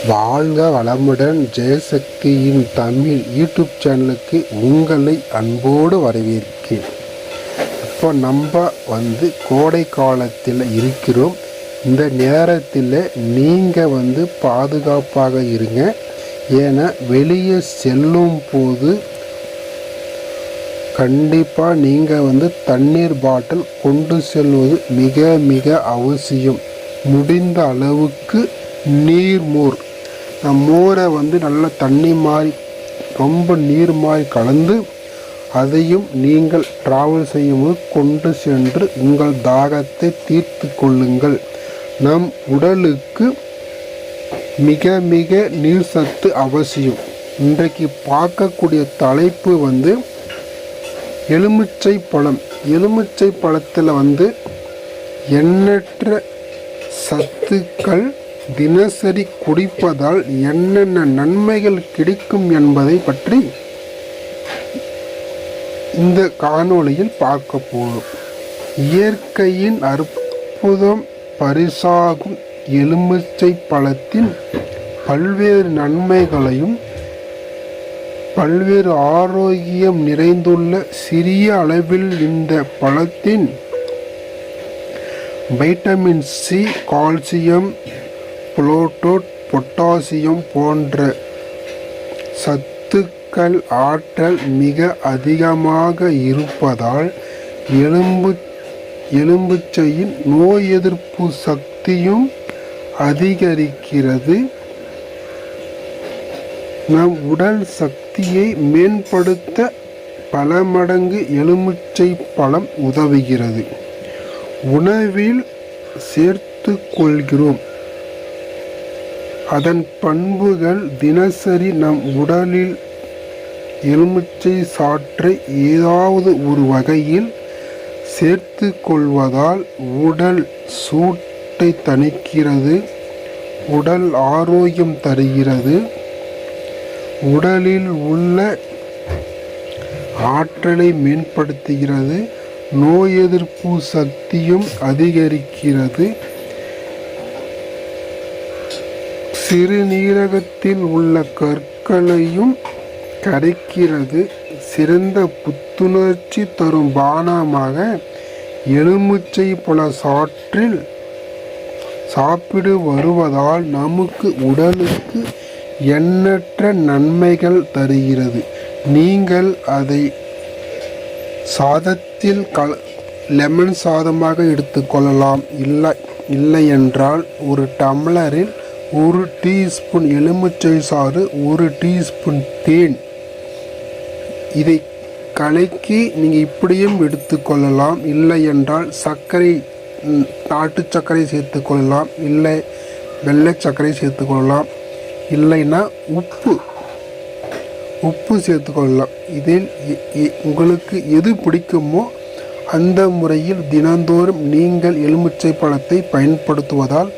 வாழ்க வளமுடன். ஜெயசக்தியின் தமிழ் யூடியூப் சேனலுக்கு உங்களை அன்போடு வரவேற்கிறேன். இப்போ நம்ம கோடை காலத்தில் இருக்கிறோம். இந்த நேரத்தில் நீங்கள் பாதுகாப்பாக இருங்க. ஏன்னா வெளியே செல்லும் போது கண்டிப்பாக நீங்கள் தண்ணீர் பாட்டில் கொண்டு செல்வது மிக மிக அவசியம். முடிந்த அளவுக்கு நீர்மோர் மோரை நல்ல தண்ணி மாதிரி ரொம்ப நீர் மாதிரி கலந்து அதையும் நீங்கள் டிராவல் செய்யும்போது கொண்டு சென்று உங்கள் தாகத்தை தீர்த்து கொள்ளுங்கள். நம் உடலுக்கு மிக மிக நீர் சத்து அவசியம். இன்றைக்கு பார்க்கக்கூடிய தலைப்பு எலுமிச்சை பழம். எலுமிச்சை பழத்தில் எண்ணற்ற சத்துக்கள் தினசரி குடிப்பதால் என்னென்ன நன்மைகள் கிடைக்கும் என்பதை பற்றி இந்த காணொளியில் பார்க்க போகிறோம். இயற்கையின் அற்புதம் பரிசாகும் எலுமிச்சை பழத்தின் பல்வேறு நன்மைகளையும் பல்வேறு ஆரோக்கியம் நிறைந்துள்ள சிறிய அளவில் இந்த பழத்தின் வைட்டமின் சி, கால்சியம், புளோட்டோட், பொட்டாசியம் போன்ற சத்துக்கள் ஆற்றல் மிக அதிகமாக இருப்பதால் எலும்புச்சையின் நோய் எதிர்ப்பு சக்தியும் அதிகரிக்கிறது. நம் உடல் சக்தியை மேம்படுத்த பல மடங்கு எலுமிச்சை பழம் உதவுகிறது. உணவில் சேர்த்து கொள்கிறோம். அதன் பண்புகள் தினசரி நம் உடலில் எலுமிச்சை சாற்றை ஏதாவது ஒரு வகையில் சேர்த்து கொள்வதால் உடல் சூட்டை தணிக்கிறது, உடல் ஆரோக்கியம் தருகிறது, உடலில் உள்ள ஆற்றலை மேம்படுத்துகிறது, நோய் எதிர்ப்பு சக்தியும் அதிகரிக்கிறது, சிறுநீரகத்தில் உள்ள கற்களையும் கரைக்கிறது. சிறந்த புத்துணர்ச்சி தரும் பானமாக எலுமிச்சை பழ சாற்றில் சாப்பிடு வருவதால் நமக்கு உடலுக்கு எண்ணற்ற நன்மைகள் தருகிறது. நீங்கள் அதை சாதத்தில் லெமன் சாதமாக எடுத்துக்கொள்ளலாம். இல்லை என்றால் ஒரு டம்ளரில் 1 டீஸ்பூன் எலுமிச்சை சாறு, 1 டீஸ்பூன் தேன், இதை கலக்கி நீங்கள் இப்படியும் எடுத்துக்கொள்ளலாம். இல்லை என்றால் சர்க்கரை, நாட்டு சர்க்கரை சேர்த்துக்கொள்ளலாம், இல்லை வெள்ளை சர்க்கரை சேர்த்துக்கொள்ளலாம், இல்லைன்னா உப்பு சேர்த்துக்கொள்ளலாம். இதில் உங்களுக்கு எது பிடிக்குமோ அந்த முறையில் தினந்தோறும் நீங்கள் எலுமிச்சை பழத்தை பயன்படுத்துவதால்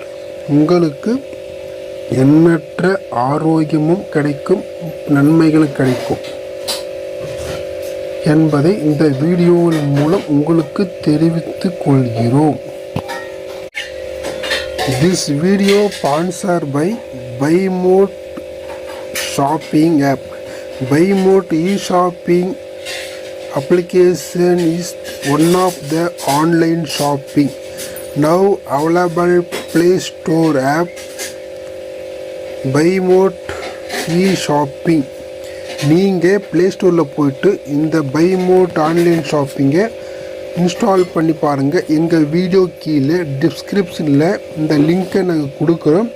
உங்களுக்கு எண்ணற்ற ஆரோக்கியமும் கிடைக்கும், நன்மைகளும் கிடைக்கும் என்பதை இந்த வீடியோவின் மூலம் உங்களுக்கு தெரிவித்துக் கொள்கிறோம். This video sponsored by BuyMote shopping app. BuyMote e-shopping application is one of the online shopping now available Play Store app. BuyMote e-shopping நீங்கள் ப்ளே ஸ்டோரில் போய்ட்டு இந்த BuyMote ஆன்லைன் ஷாப்பிங்கை இன்ஸ்டால் பண்ணி பாருங்கள். எங்கள் வீடியோ கீழே டிஸ்கிரிப்ஷனில் இந்த லிங்க்கை நாங்கள் கொடுக்குறோம்.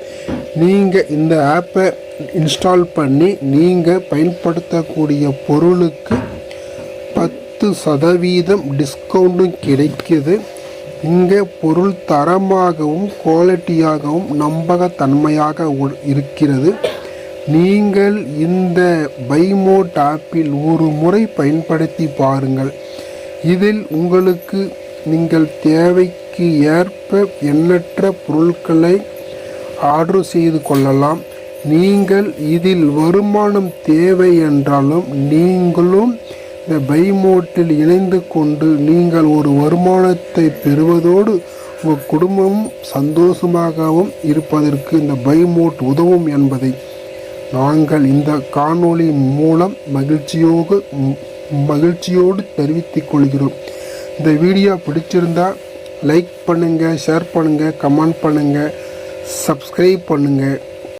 நீங்கள் இந்த ஆப்பை இன்ஸ்டால் பண்ணி நீங்கள் பயன்படுத்தக்கூடிய பொருளுக்கு 10% டிஸ்கவுண்ட்டும் கிடைக்கிது. இங்கே பொருள் தரமாகவும் குவாலிட்டியாகவும் நம்பகத்தன்மையாக இருக்கிறது. நீங்கள் இந்த BuyMote ஆப்பில் ஒரு முறை பயன்படுத்தி பாருங்கள். இதில் உங்களுக்கு நீங்கள் தேவைக்கு ஏற்ப எண்ணற்ற பொருட்களை ஆர்டர் செய்து கொள்ளலாம். நீங்கள் இதில் வருமானம் தேவை என்றாலும் நீங்களும் இந்த BuyMoteல் இணைந்து கொண்டு நீங்கள் ஒரு வருமானத்தை பெறுவதோடு உங்கள் குடும்பமும் சந்தோஷமாகவும் இருப்பதற்கு இந்த பை மோட் உதவும் என்பதை நாங்கள் இந்த காணொளி மூலம் மகிழ்ச்சியோடு தெரிவித்துக் கொள்கிறோம். இந்த வீடியோ பிடிச்சிருந்தா லைக் பண்ணுங்கள், ஷேர் பண்ணுங்கள், கமெண்ட் பண்ணுங்கள், சப்ஸ்கிரைப் பண்ணுங்கள்.